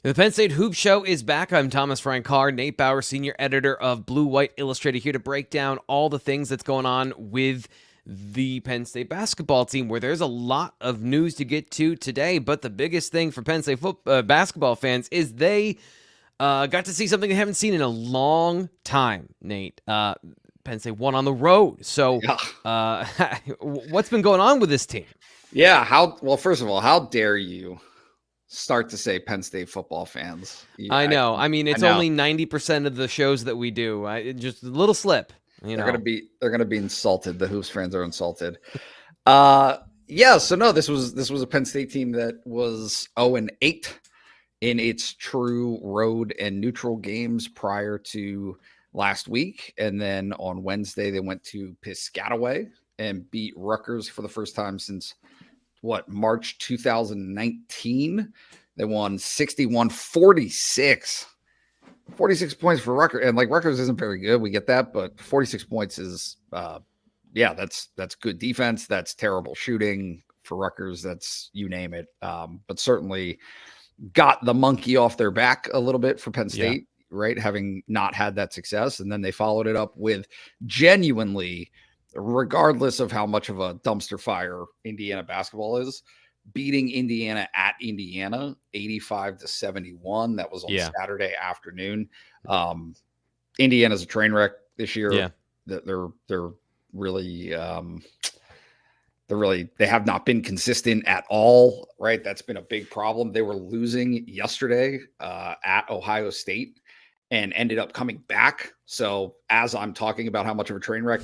The Penn State Hoop Show is back. I'm Thomas Frank Carr, Nate Bauer, senior editor of Blue White Illustrated, here to break down all the things that's going on with the Penn State basketball team, where there's a lot of news to get to today. But the biggest thing for Penn State basketball fans is they got to see something they haven't seen in a long time, Nate. Penn State won on the road. So what's been going on with this team? Yeah, first of all, how dare you start to say Penn State football fans? I know. I mean, it's only 90% of the shows that we do. Just a little slip. They're gonna be insulted. The Hoops fans are insulted. So no, this was a Penn State team that was 0-8 in its true road and neutral games prior to last week, and then on Wednesday they went to Piscataway and beat Rutgers for the first time since March 2019. They won 61-46. 46 points for Rutgers. And Rutgers isn't very good. We get that, but 46 points is that's good defense. That's terrible shooting for Rutgers. That's you name it. But certainly got the monkey off their back a little bit for Penn State, right? Having not had that success. And then they followed it up with genuinely, regardless of how much of a dumpster fire Indiana basketball is, beating Indiana at Indiana 85-71. That was on Saturday afternoon. Indiana's a train wreck this year. Yeah. They're really they have not been consistent at all, right? That's been a big problem. They were losing yesterday at Ohio State and ended up coming back. So as I'm talking about how much of a train wreck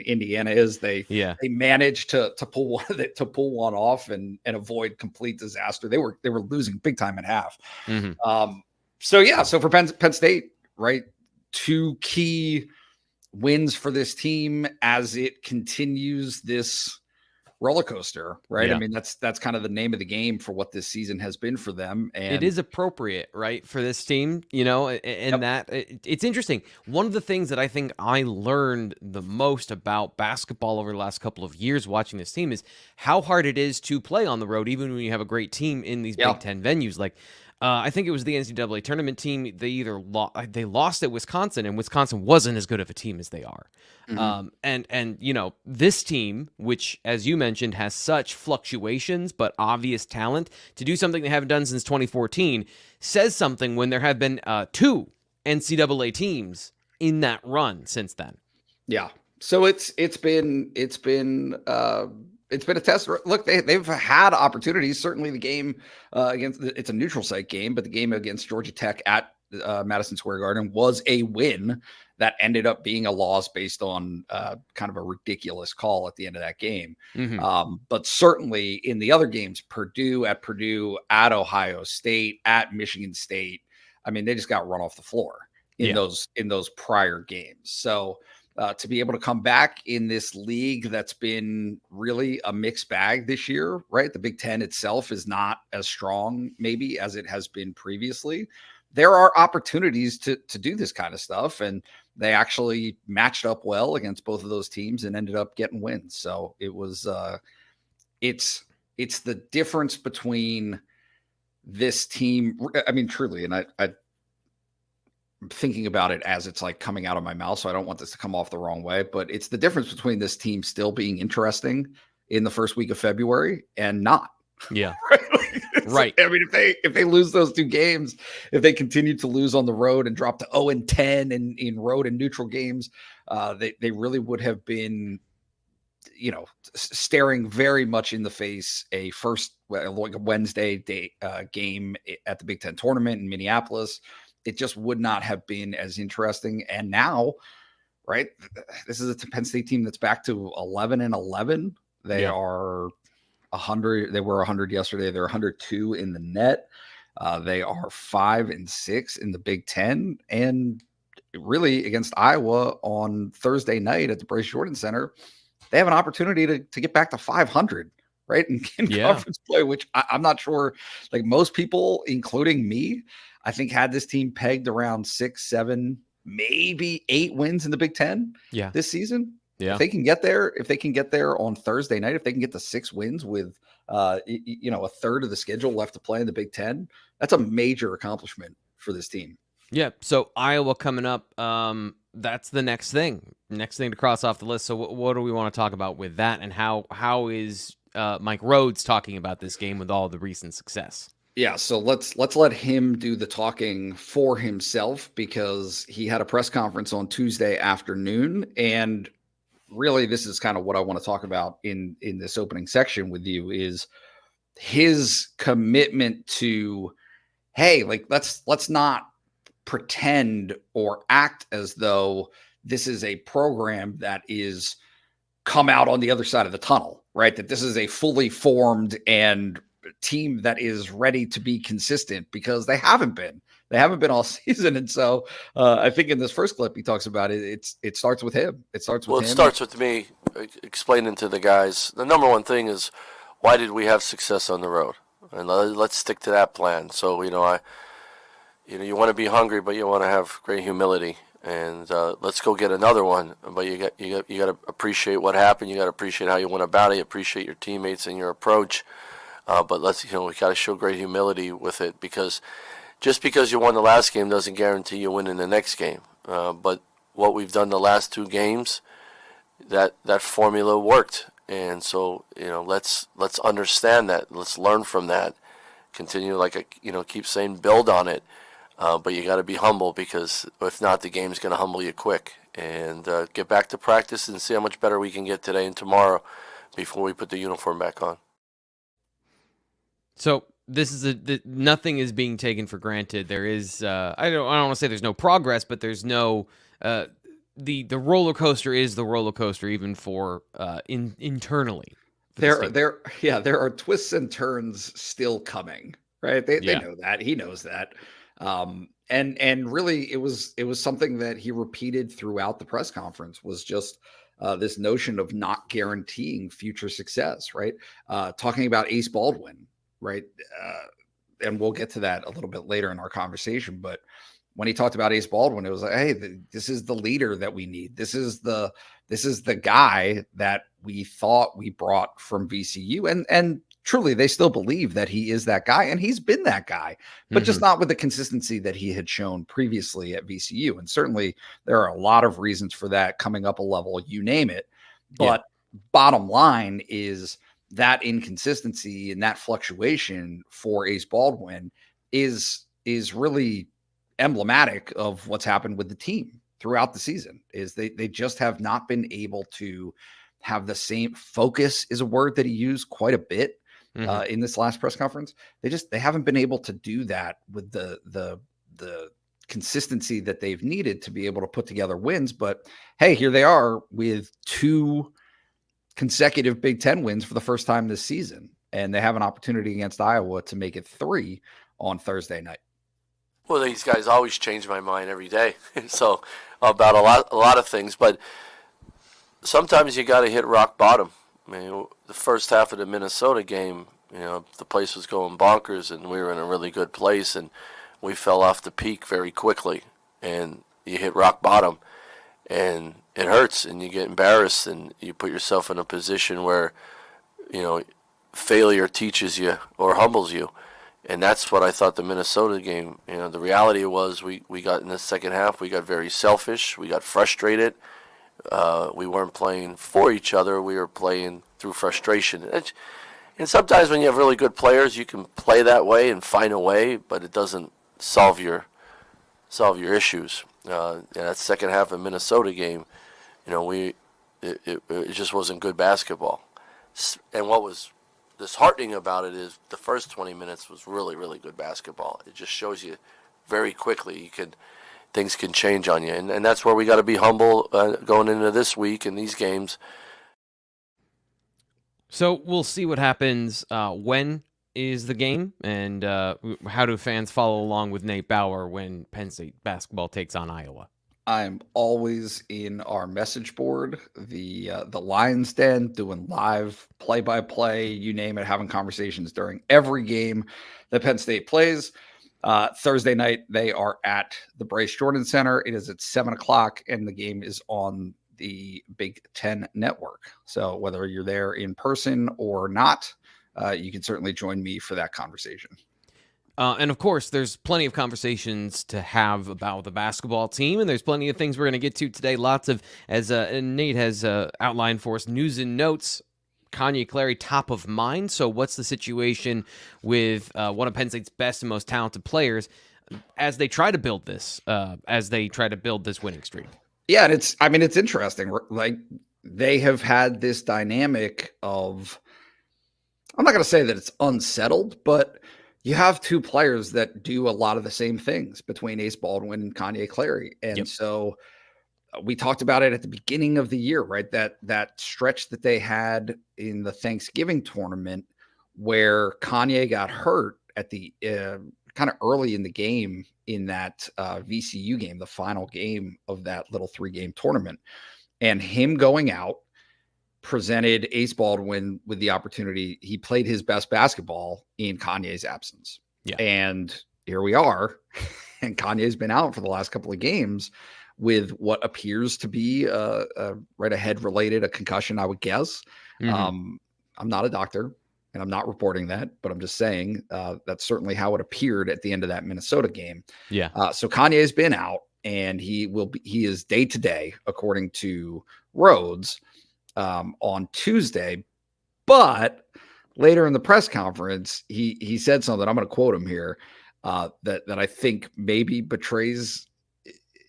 Indiana is, they managed to pull one off and avoid complete disaster. They were losing big time at half. Mm-hmm. So for Penn State, right, two key wins for this team as it continues this roller coaster, right? I mean, that's kind of the name of the game for what this season has been for them. And it is appropriate, right, for this team, and that it's interesting. One of the things that I think I learned the most about basketball over the last couple of years watching this team is how hard it is to play on the road, even when you have a great team in these Big Ten venues. I think it was the NCAA tournament team. They they lost at Wisconsin, and Wisconsin wasn't as good of a team as they are. Mm-hmm. And this team, which, as you mentioned, has such fluctuations but obvious talent, to do something they haven't done since 2014 says something when there have been two NCAA teams in that run since then. Yeah. So it's been a test. Look, they've had opportunities. Certainly the game it's a neutral site game, but the game against Georgia Tech at Madison Square Garden was a win that ended up being a loss based on kind of a ridiculous call at the end of that game. Mm-hmm. But certainly in the other games, Purdue, at Ohio State, at Michigan State, I mean, they just got run off the floor in those prior games. So to be able to come back in this league that's been really a mixed bag this year, right? The Big Ten itself is not as strong maybe as it has been previously. There are opportunities to do this kind of stuff, and they actually matched up well against both of those teams and ended up getting wins. So it was it's the difference between this team. I mean, truly, and I'm thinking about it as it's coming out of my mouth, so I don't want this to come off the wrong way, but it's the difference between this team still being interesting in the first week of February and not. Yeah. Right. I mean, if they lose those two games, if they continue to lose on the road and drop to 0-10 in road and neutral games, they really would have been, staring very much in the face a Wednesday day game at the Big Ten tournament in Minneapolis. It just would not have been as interesting. And now, right, this is a Penn State team that's back to 11-11. They are 100. They were 100 yesterday. They're 102 in the net. They are 5-6 in the Big Ten. And really against Iowa on Thursday night at the Bryce Jordan Center, they have an opportunity to get back to 500, right? In conference play, which I'm not sure, most people, including me, I think had this team pegged around 6, 7, maybe 8 wins in the Big Ten this season. Yeah. If they can get there on Thursday night, if they can get to 6 wins with a third of the schedule left to play in the Big Ten, that's a major accomplishment for this team. Yeah. So Iowa coming up. That's the next thing to cross off the list. So what do we want to talk about with that, and how is Mike Rhoades talking about this game with all the recent success? Yeah, so let's let him do the talking for himself, because he had a press conference on Tuesday afternoon, and really this is kind of what I want to talk about in this opening section with you, is his commitment to, hey, like let's not pretend or act as though this is a program that is come out on the other side of the tunnel, right? That this is a fully formed and team that is ready to be consistent, because they haven't been all season. And so I think in this first clip he talks about it starts with him. It starts with me explaining to the guys, the number one thing is, why did we have success on the road, and let's stick to that plan. So you want to be hungry, but you want to have great humility, and let's go get another one. But you got to appreciate what happened. You got to appreciate how you went about it. Appreciate your teammates and your approach. But we got to show great humility with it, because just because you won the last game doesn't guarantee you win in the next game. But what we've done the last 2 games, that formula worked, and so let's understand that. Let's learn from that. Continue, keep saying, build on it. But you got to be humble, because if not, the game's going to humble you quick. And get back to practice and see how much better we can get today and tomorrow before we put the uniform back on. So this is nothing is being taken for granted. There is I don't want to say there's no progress, but there's no the roller coaster is the roller coaster, even for internally. There are twists and turns still coming, right? They know that. He knows that. And really it was something that he repeated throughout the press conference, was just this notion of not guaranteeing future success, right? Talking about Ace Baldwin, right? And we'll get to that a little bit later in our conversation. But when he talked about Ace Baldwin, it was like, hey, this is the leader that we need. This is the guy that we thought we brought from VCU. And truly, they still believe that he is that guy. And he's been that guy, but just not with the consistency that he had shown previously at VCU. And certainly there are a lot of reasons for that, coming up a level, you name it. But bottom line is, that inconsistency and that fluctuation for Ace Baldwin is really emblematic of what's happened with the team throughout the season. Is they just have not been able to have the same focus, is a word that he used quite a bit in this last press conference. They haven't been able to do that with the consistency that they've needed to be able to put together wins. But hey, here they are with 2 consecutive Big Ten wins for the first time this season, and they have an opportunity against Iowa to make it 3 on Thursday night. Well, these guys always change my mind every day, so about a lot of things. But sometimes you got to hit rock bottom. I mean, the first half of the Minnesota game, the place was going bonkers, and we were in a really good place, and we fell off the peak very quickly, and you hit rock bottom, and it hurts, and you get embarrassed, and you put yourself in a position where, failure teaches you or humbles you. And that's what I thought the Minnesota game, the reality was we got in the second half, we got very selfish, we got frustrated. We weren't playing for each other, we were playing through frustration. And sometimes when you have really good players, you can play that way and find a way, but it doesn't solve your issues. That second half of Minnesota game, it just wasn't good basketball. And what was disheartening about it is the first 20 minutes was really, really good basketball. It just shows you very quickly things can change on you, and that's where we got to be humble going into this week and these games. So we'll see what happens. When is the game, and how do fans follow along with Nate Bauer when Penn State basketball takes on Iowa? I'm always in our message board, the Lions Den, doing live play-by-play, you name it, having conversations during every game that Penn State plays. Thursday night, they are at the Bryce Jordan Center. It is at 7 o'clock, and the game is on the Big Ten Network. So whether you're there in person or not, you can certainly join me for that conversation. And of course, there's plenty of conversations to have about the basketball team, and there's plenty of things we're going to get to today. Lots of, as Nate has outlined for us, news and notes. Kayne Clary top of mind. So what's the situation with one of Penn State's best and most talented players as they try to build this, winning streak? Yeah, and it's interesting. Like, they have had this dynamic of, I'm not going to say that it's unsettled, but you have two players that do a lot of the same things between Ace Baldwin and Kayne Clary. And so we talked about it at the beginning of the year, right? That stretch that they had in the Thanksgiving tournament where Kayne got hurt at the kind of early in the game in that VCU game, the final game of that little 3-game tournament, and him going out presented Ace Baldwin with the opportunity. He played his best basketball in Kanye's absence. Yeah. And here we are. And Kanye's been out for the last couple of games with what appears to be a head related, a concussion, I would guess. I'm not a doctor and I'm not reporting that, but I'm just saying that's certainly how it appeared at the end of that Minnesota game. Yeah. So Kanye's been out, and he is day to day, according to Rhoades, on Tuesday. But later in the press conference, he said something, I'm going to quote him here, that I think maybe betrays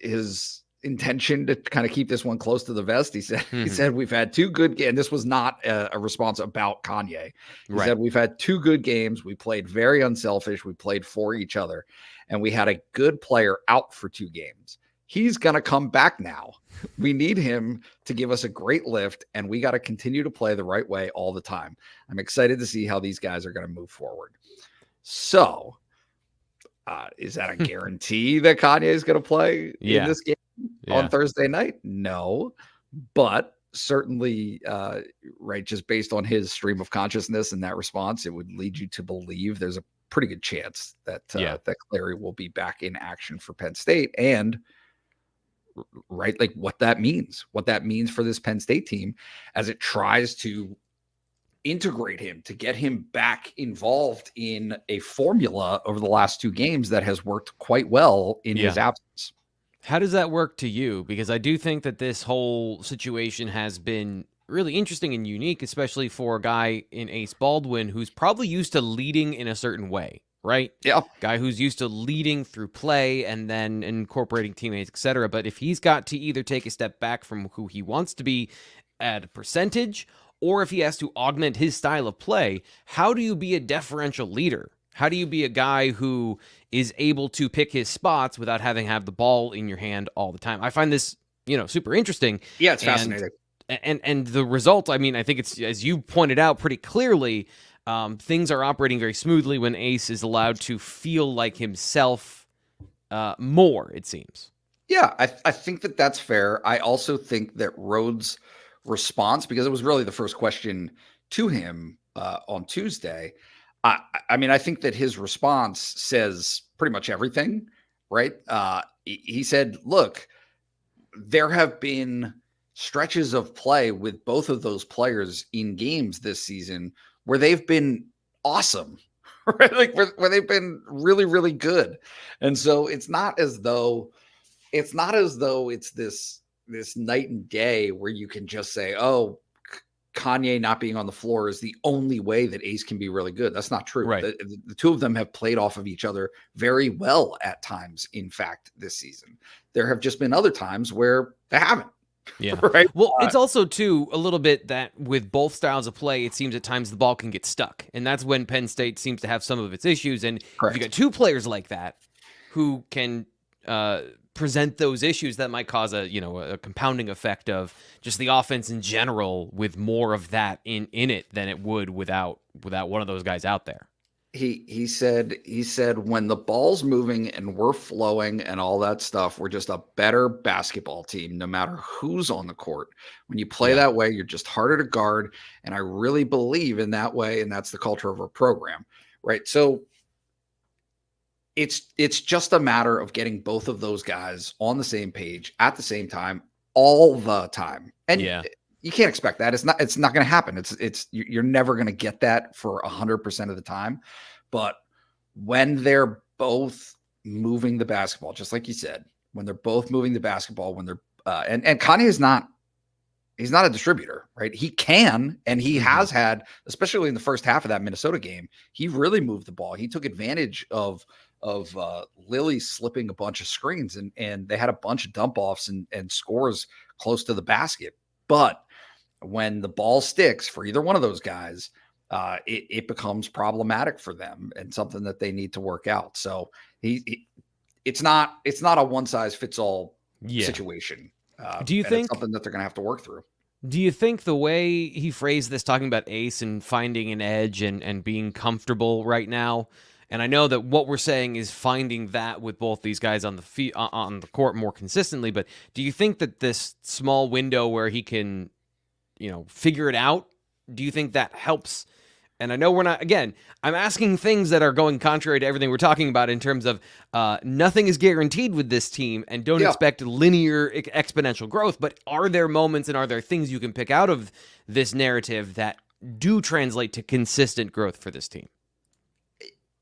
his intention to kind of keep this one close to the vest. He said, we've had 2 good games. And this was not a response about Kanye. He said, we've had 2 good games. We played very unselfish. We played for each other, and we had a good player out for 2 games. He's going to come back now. We need him to give us a great lift, and we got to continue to play the right way all the time. I'm excited to see how these guys are going to move forward. So is that a guarantee that Kanye is going to play in this game on Thursday night? No, but certainly, right, just based on his stream of consciousness and that response, it would lead you to believe there's a pretty good chance that that Clary will be back in action for Penn State. And right, like what that means for this Penn State team as it tries to integrate him, to get him back involved in a formula over the last 2 games that has worked quite well in his absence. How does that work to you? Because I do think that this whole situation has been really interesting and unique, especially for a guy in Ace Baldwin who's probably used to leading in a certain way, right? Yeah. Guy who's used to leading through play and then incorporating teammates, etc. But if he's got to either take a step back from who he wants to be at a percentage, or if he has to augment his style of play, how do you be a deferential leader? How do you be a guy who is able to pick his spots without having to have the ball in your hand all the time? I find this, super interesting. Yeah, it's fascinating. And the result, I mean, I think it's, as you pointed out pretty clearly, things are operating very smoothly when Ace is allowed to feel like himself more, it seems. Yeah, I think that's fair. I also think that Rhoades' response, because it was really the first question to him on Tuesday, I mean, I think that his response says pretty much everything, right? He said, look, there have been stretches of play with both of those players in games this season where they've been awesome, right? Like where they've been really, really good. And so it's not as though it's this night and day where you can just say, oh, Kanye not being on the floor is the only way that Ace can be really good. That's not true. Right. The 2 of them have played off of each other very well at times, in fact, this season. There have just been other times where they haven't. Yeah. Right. Well, it's also, too, a little bit that with both styles of play, it seems at times the ball can get stuck. And that's when Penn State seems to have some of its issues. And if you got 2 players like that who can present those issues, that might cause a compounding effect of just the offense in general with more of that in it than it would without one of those guys out there. He said when the ball's moving and we're flowing and all that stuff, we're just a better basketball team no matter who's on the court. When you play that way, you're just harder to guard, and I really believe in that way, and that's the culture of our program, right? So it's just a matter of getting both of those guys on the same page at the same time. all the time. And Yeah. you can't expect that. It's not going to happen. You're never going to get that for 100% of the time. But when they're both moving the basketball, just like you said, when they're both moving the basketball, when they're and Kanye is not, he's not a distributor, right? He can, and he has had, especially in the first half of that Minnesota game, he really moved the ball. He took advantage of Lily slipping a bunch of screens, and they had a bunch of dump offs and scores close to the basket. But when the ball sticks for either one of those guys, it becomes problematic for them and something that they need to work out. So it's not a one size fits all situation. Do you think it's something that they're going to have to work through? Do you think the way he phrased this, talking about Ace and finding an edge and being comfortable right now, and I know that what we're saying is finding that with both these guys on the court more consistently, but do you think that this small window where he can, figure it out, do you think that helps? And I know we're not, again, I'm asking things that are going contrary to everything we're talking about in terms of nothing is guaranteed with this team, and don't expect linear exponential growth, but are there moments and are there things you can pick out of this narrative that do translate to consistent growth for this team?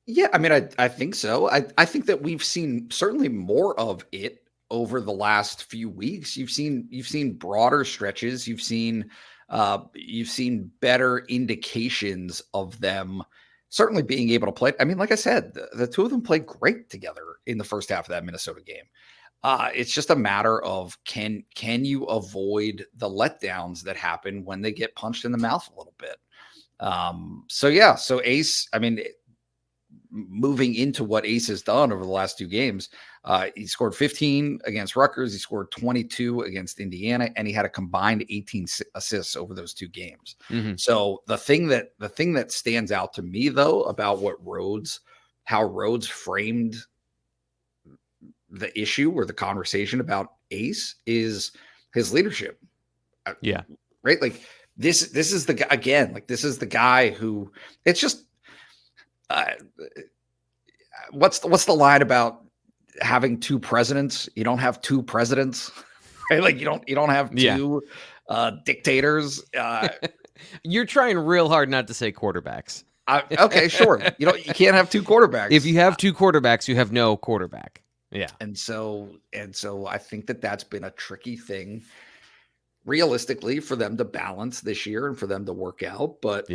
Yeah, I mean, I think so. I think that we've seen certainly more of it over the last few weeks. You've seen broader stretches. You've seen better indications of them certainly being able to play. I mean, like I said, the two of them played great together in the first half of that Minnesota game. It's just a matter of can you avoid the letdowns that happen when they get punched in the mouth a little bit. So Ace, I mean, moving into what Ace has done over the last two games, he scored 15 against Rutgers. He scored 22 against Indiana, and he had a combined 18 assists over those two games. So the thing that stands out to me, though, about how Rhoades framed the issue or the conversation about Ace is his leadership. Yeah. Right. Like this is the guy again, like this is the guy who it's just, what's the line about having two presidents? You don't have two presidents, right? Like you don't have two dictators. You're trying real hard not to say quarterbacks. Okay, sure. You can't have two quarterbacks. If you have two quarterbacks, you have no quarterback. Yeah. And so I think that's been a tricky thing realistically for them to balance this year and for them to work out. But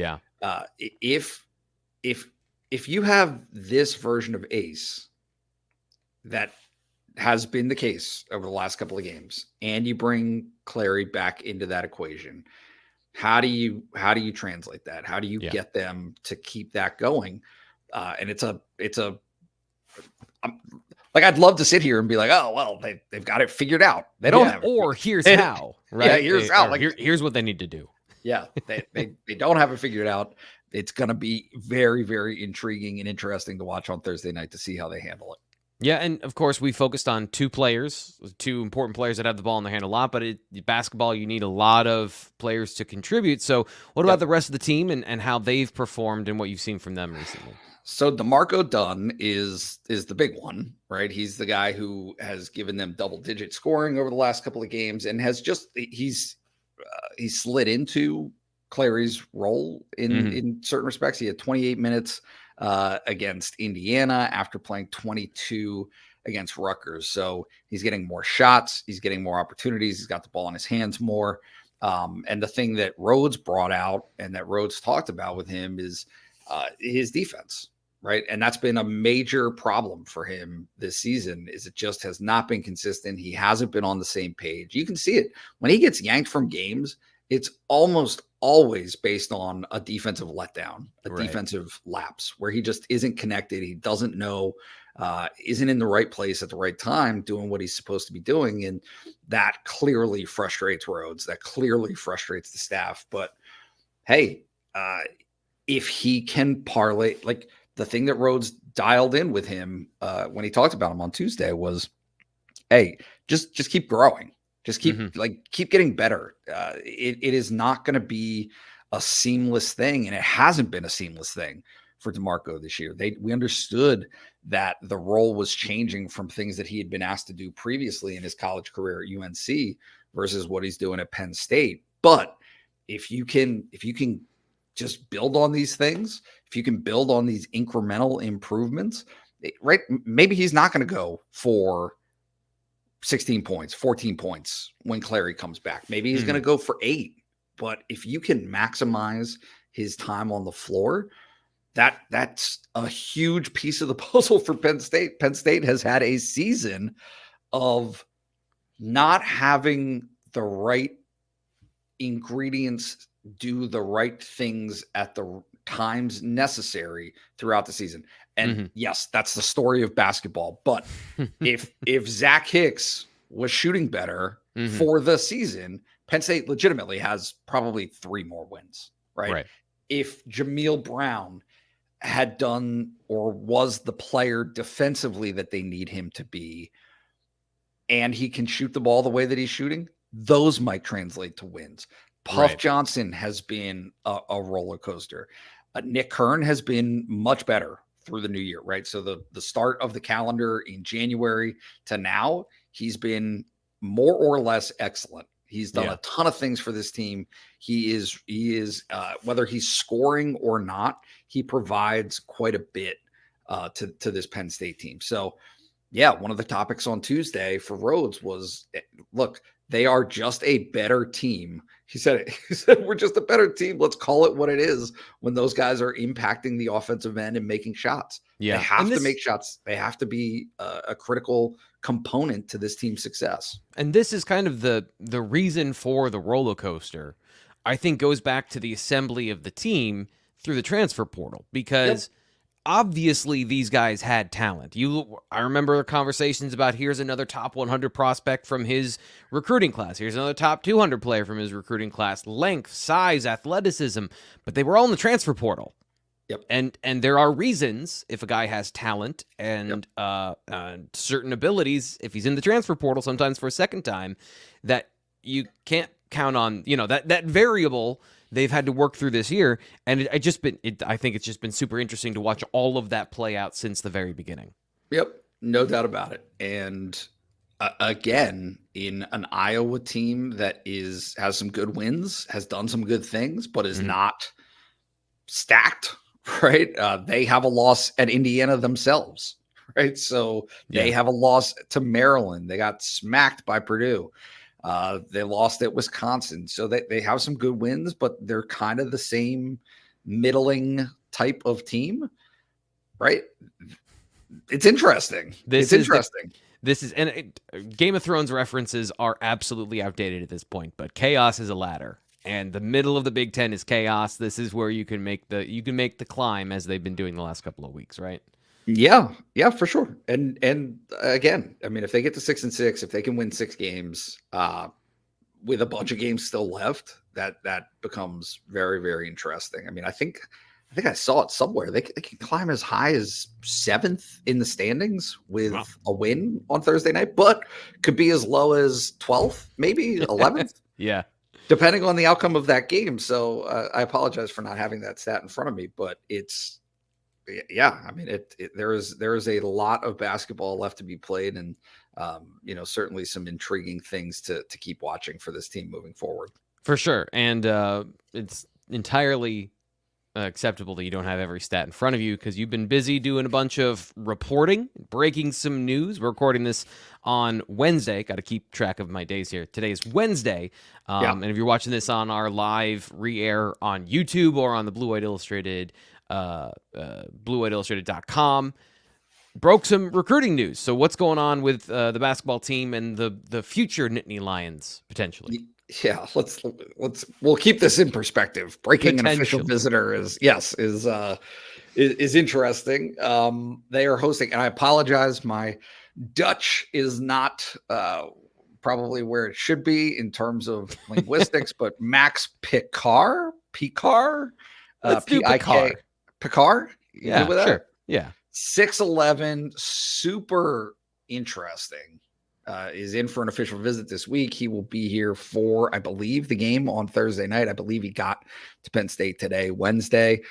if you have this version of Ace that has been the case over the last couple of games, and you bring Clary back into that equation, how do you translate that? How do you get them to keep that going? And it's a like, I'd love to sit here and be like, oh, well, they've got it figured out. They don't have it. Or here's how, right? Yeah, here's how. Like, here's what they need to do. Yeah, they don't have it figured out. It's going to be very, very intriguing and interesting to watch on Thursday night to see how they handle it. Yeah, and of course, we focused on two important players that have the ball in their hand a lot, but basketball, you need a lot of players to contribute. So what about the rest of the team and how they've performed and what you've seen from them recently? So DeMarco Dunn is the big one, right? He's the guy who has given them double-digit scoring over the last couple of games and has he's slid into Clary's role in certain respects. He had 28 minutes against Indiana after playing 22 against Rutgers. So he's getting more shots. He's getting more opportunities. He's got the ball in his hands more. And the thing that Rhoades brought out and that Rhoades talked about with him is his defense, right? And that's been a major problem for him this season is it just has not been consistent. He hasn't been on the same page. You can see it when he gets yanked from games. It's almost always based on a defensive letdown, a defensive lapse where he just isn't connected. He doesn't know, isn't in the right place at the right time, doing what he's supposed to be doing. And that clearly frustrates Rhoades. That clearly frustrates the staff. But hey, if he can parlay, like the thing that Rhoades dialed in with him when he talked about him on Tuesday was, hey, just keep growing. Just keep getting better. It is not going to be a seamless thing, and it hasn't been a seamless thing for DeMarco this year. We understood that the role was changing from things that he had been asked to do previously in his college career at UNC, versus what he's doing at Penn State. But if you can just build on these things, if you can build on these incremental improvements, right? Maybe he's not going to go for 16 points, 14 points when Clary comes back. Maybe he's going to go for 8. But if you can maximize his time on the floor, that's a huge piece of the puzzle for Penn State. Penn State has had a season of not having the right ingredients do the right things at the times necessary throughout the season. And yes, that's the story of basketball. But if Zach Hicks was shooting better for the season, Penn State legitimately has probably 3 more wins, right? If Jameel Brown had done or was the player defensively that they need him to be, and he can shoot the ball the way that he's shooting, those might translate to wins. Puff Johnson has been a roller coaster. Nick Kern has been much better through the new year, right? So the start of the calendar in January to now, he's been more or less excellent. He's done a ton of things for this team. He is whether he's scoring or not, he provides quite a bit to this Penn State team. So yeah, one of the topics on Tuesday for Rhoades was, look, they are just a better team. He said, we're just a better team. Let's call it what it is when those guys are impacting the offensive end and making shots. Yeah. They have to make shots. They have to be a critical component to this team's success. And this is kind of the reason for the roller coaster, I think, goes back to the assembly of the team through the transfer portal, because obviously these guys had talent. I remember conversations about, here's another top 100 prospect from his recruiting class. Here's another top 200 player from his recruiting class. Length, size, athleticism, but they were all in the transfer portal. And there are reasons, if a guy has talent and certain abilities, if he's in the transfer portal sometimes for a second time, that you can't count on, that variable they've had to work through this year. And I think it's just been super interesting to watch all of that play out since the very beginning. Yep. No doubt about it. And again, in an Iowa team that has some good wins, has done some good things, but is not stacked, right? They have a loss at Indiana themselves, right? So they have a loss to Maryland. They got smacked by Purdue. They lost at Wisconsin. So they have some good wins, but they're kind of the same middling type of team, right? It's interesting. Game of Thrones references are absolutely outdated at this point, but chaos is a ladder. And the middle of the Big Ten is chaos. This is where you can make the climb, as they've been doing the last couple of weeks, right? Yeah, for sure. And again, I mean, if they get to 6-6, if they can win 6 games with a bunch of games still left, that becomes very, very interesting. I mean, I think I saw it somewhere. They can climb as high as 7th in the standings with a win on Thursday night, but could be as low as 12th, maybe 11th. Yeah. Depending on the outcome of that game. So I apologize for not having that stat in front of me, but I mean, there is a lot of basketball left to be played, and certainly some intriguing things to keep watching for this team moving forward. For sure. And it's entirely acceptable that you don't have every stat in front of you, because you've been busy doing a bunch of reporting, breaking some news. We're recording this on Wednesday. Got to keep track of my days here. Today is Wednesday. And if you're watching this on our live re-air on YouTube or on the Blue White Illustrated, BlueWhiteIllustrated.com, broke some recruiting news. So what's going on with the basketball team and the future Nittany Lions potentially? Yeah, we'll keep this in perspective. Breaking an official visitor is interesting. They are hosting, and I apologize, my Dutch is not probably where it should be in terms of linguistics, but Max Picard, Let's do Picard. Picard? Yeah, with that? Sure. Yeah. 6'11", super interesting. Is in for an official visit this week. He will be here for, I believe, the game on Thursday night. I believe he got to Penn State today, Wednesday.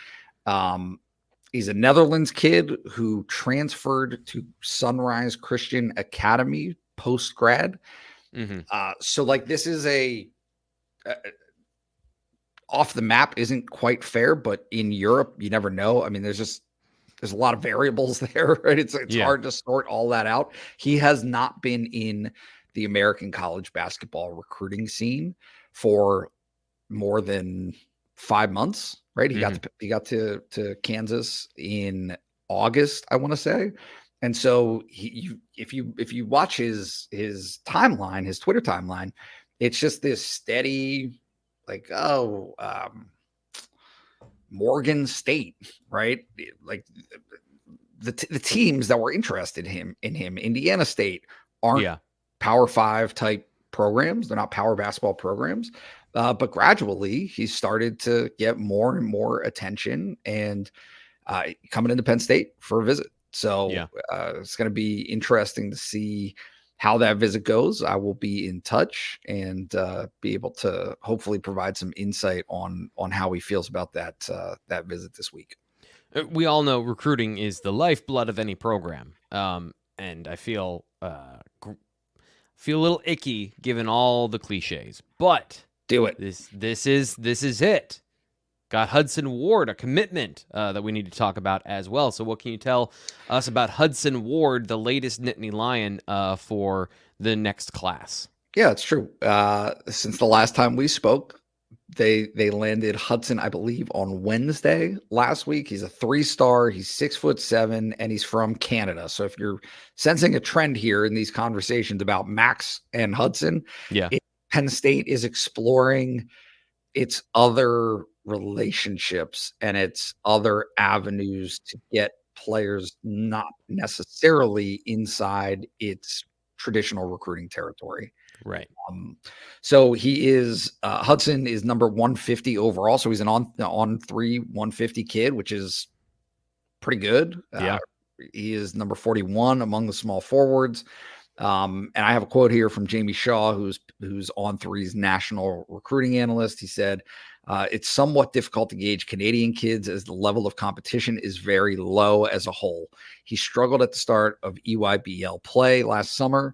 He's a Netherlands kid who transferred to Sunrise Christian Academy post-grad. So like this is off the map isn't quite fair, but in Europe, you never know. I mean, there's a lot of variables there, right? It's hard to sort all that out. He has not been in the American college basketball recruiting scene for more than 5 months, right? He got to Kansas in August, I want to say. And so if you watch his timeline, his Twitter timeline, it's just this steady, like, Morgan State, right? Like the teams that were interested in him, Indiana State, aren't Power 5 type programs. They're not power basketball programs. But gradually he started to get more and more attention and coming into Penn State for a visit. So it's going to be interesting to see how that visit goes. I will be in touch and be able to hopefully provide some insight on how he feels about that visit this week. We all know recruiting is the lifeblood of any program, and I feel a little icky given all the cliches. But do it. This is it. Got Hudson Ward, a commitment that we need to talk about as well. So what can you tell us about Hudson Ward, the latest Nittany Lion for the next class? Yeah, it's true. Since the last time we spoke, they landed Hudson, I believe, on Wednesday last week. He's a 3-star. He's 6'7", and he's from Canada. So if you're sensing a trend here in these conversations about Max and Hudson, Penn State is exploring its other relationships and its other avenues to get players not necessarily inside its traditional recruiting territory. Right. So he is Hudson is number 150 overall. So he's an on 3 150 kid, which is pretty good. He is number 41 among the small forwards. And I have a quote here from Jamie Shaw, who's on 3's national recruiting analyst. He said, it's somewhat difficult to gauge Canadian kids as the level of competition is very low as a whole. He struggled at the start of EYBL play last summer,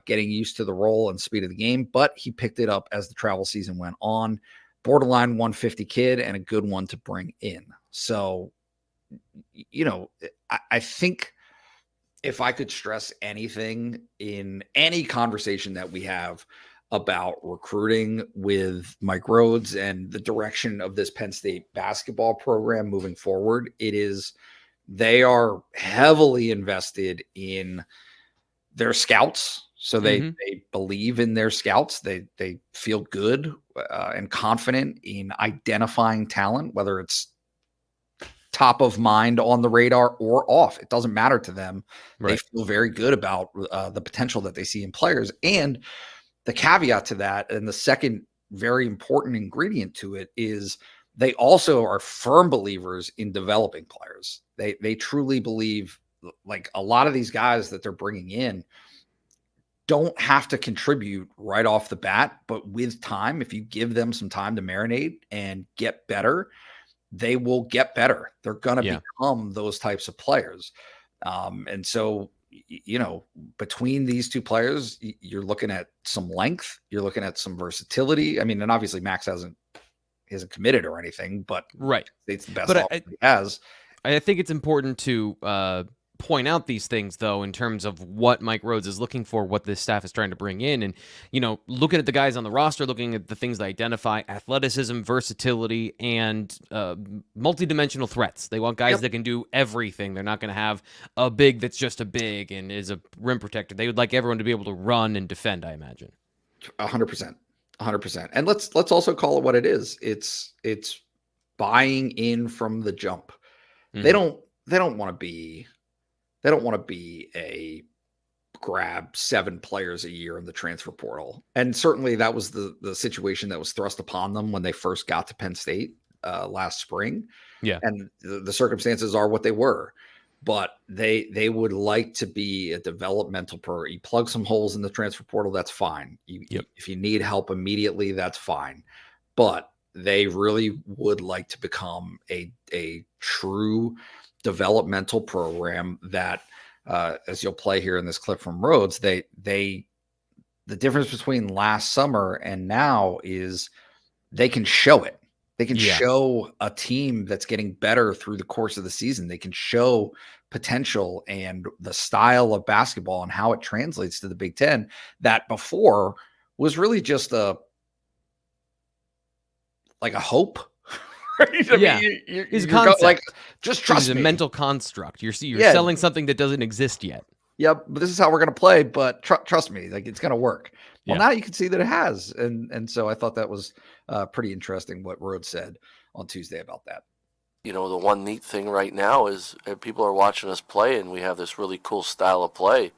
getting used to the role and speed of the game, but he picked it up as the travel season went on. Borderline 150 kid and a good one to bring in. So, I think if I could stress anything in any conversation that we have about recruiting with Mike Rhoades and the direction of this Penn State basketball program moving forward, it is they are heavily invested in their scouts. So they believe in their scouts. They feel good and confident in identifying talent, whether it's top of mind on the radar or off. It doesn't matter to them. Right. They feel very good about the potential that they see in players. And the caveat to that, and the second very important ingredient to it, is they also are firm believers in developing players. They truly believe, like, a lot of these guys that they're bringing in don't have to contribute right off the bat, but with time, if you give them some time to marinate and get better, they will get better. They're going to become those types of players. And so, between these two players, you're looking at some length, you're looking at some versatility. I mean, and obviously Max hasn't committed or anything, but it's the best offer he has. I think it's important to point out these things, though, in terms of what Mike Rhoades is looking for, what this staff is trying to bring in. And, looking at the guys on the roster, looking at the things they identify: athleticism, versatility, and multidimensional threats. They want guys that can do everything. They're not going to have a big that's just a big and is a rim protector. They would like everyone to be able to run and defend, I imagine. 100%. 100%. And let's also call it what it is. It's buying in from the jump. Mm-hmm. They don't want to be a grab 7 players a year in the transfer portal. And certainly that was the situation that was thrust upon them when they first got to Penn State last spring. Yeah. And the circumstances are what they were. But they would like to be a developmental program. You plug some holes in the transfer portal, that's fine. If you need help immediately, that's fine. But they really would like to become a true developmental program that, as you'll play here in this clip from Rhoades, they the difference between last summer and now is they can show it. They can show a team that's getting better through the course of the season. They can show potential and the style of basketball and how it translates to the Big Ten that before was really just a hope. Right? I mean, you're like, just trust me. It's a mental construct. You're selling something that doesn't exist yet. Yep, but this is how we're going to play, but trust me, like, it's going to work. Well, now you can see that it has. And so I thought that was pretty interesting what Rhoades said on Tuesday about that. The one neat thing right now is people are watching us play, and we have this really cool style of play.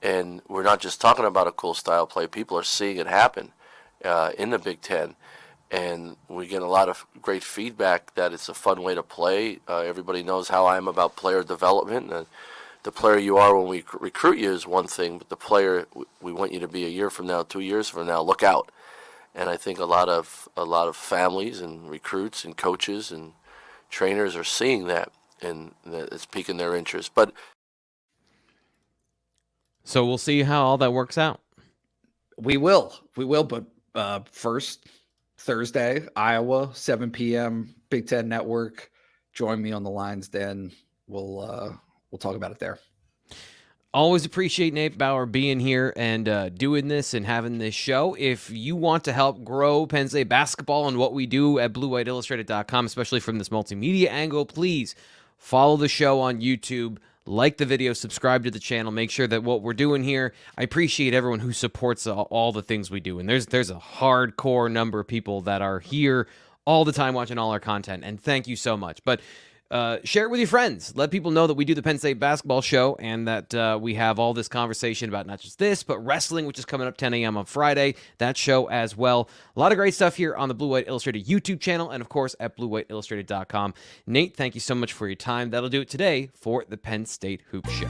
And we're not just talking about a cool style of play. People are seeing it happen in the Big Ten. And we get a lot of great feedback that it's a fun way to play. Everybody knows how I am about player development. The player you are when we recruit you is one thing, but the player we want you to be a year from now, 2 years from now, look out. And I think a lot of families and recruits and coaches and trainers are seeing that, and that it's piquing their interest. But so we'll see how all that works out. We will. But first, Thursday, Iowa, 7 p.m., Big Ten Network. Join me on the Lions Den. We'll talk about it there. Always appreciate Nate Bauer being here and doing this and having this show. If you want to help grow Penn State basketball and what we do at BlueWhiteIllustrated.com, especially from this multimedia angle, please follow the show on YouTube, like the video, subscribe to the channel, make sure that what we're doing here, I appreciate everyone who supports all the things we do. And there's a hardcore number of people that are here all the time watching all our content, and thank you so much. But share it with your friends. Let people know that we do the Penn State Basketball Show and that we have all this conversation about not just this, but wrestling, which is coming up 10 a.m. on Friday, that show as well. A lot of great stuff here on the Blue White Illustrated YouTube channel and, of course, at BlueWhiteIllustrated.com. Nate, thank you so much for your time. That'll do it today for the Penn State Hoop Show.